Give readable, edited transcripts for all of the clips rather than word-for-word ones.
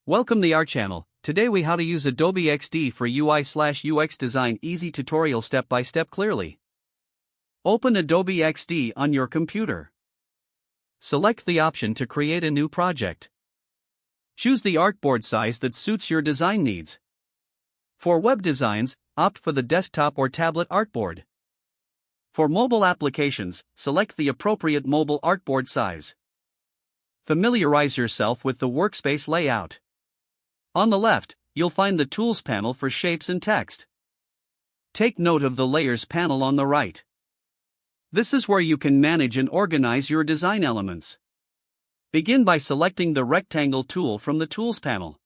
Welcome to our channel. Today we how to use Adobe XD for UI/UX design easy tutorial step by step clearly. Open Adobe XD on your computer. Select the option to create a new project. Choose the artboard size that suits your design needs. For web designs, opt for the desktop or tablet artboard. For mobile applications, select the appropriate mobile artboard size. Familiarize yourself with the workspace layout. On the left, you'll find the Tools panel for shapes and text. Take note of the Layers panel on the right. This is where you can manage and organize your design elements. Begin by selecting the Rectangle tool from the Tools panel.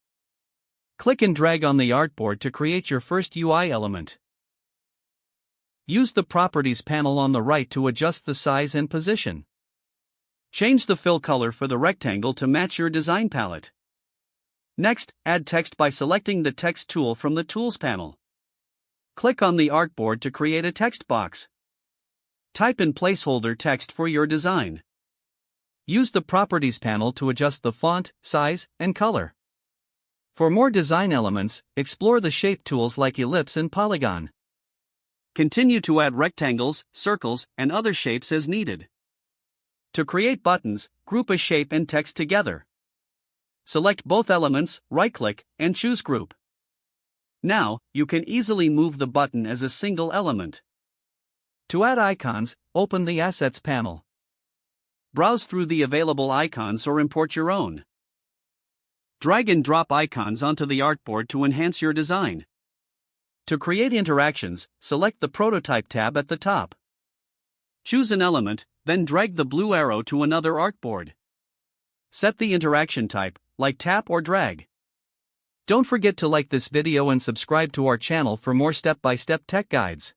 Click and drag on the artboard to create your first UI element. Use the Properties panel on the right to adjust the size and position. Change the fill color for the rectangle to match your design palette. Next, add text by selecting the Text tool from the Tools panel. Click on the artboard to create a text box. Type in placeholder text for your design. Use the Properties panel to adjust the font, size, and color. For more design elements, explore the shape tools like ellipse and polygon. Continue to add rectangles, circles, and other shapes as needed. To create buttons, group a shape and text together. Select both elements, right-click, and choose Group. Now, you can easily move the button as a single element. To add icons, open the Assets panel. Browse through the available icons or import your own. Drag and drop icons onto the artboard to enhance your design. To create interactions, select the Prototype tab at the top. Choose an element, then drag the blue arrow to another artboard. Set the interaction type, like tap or drag. Don't forget to like this video and subscribe to our channel for more step-by-step tech guides.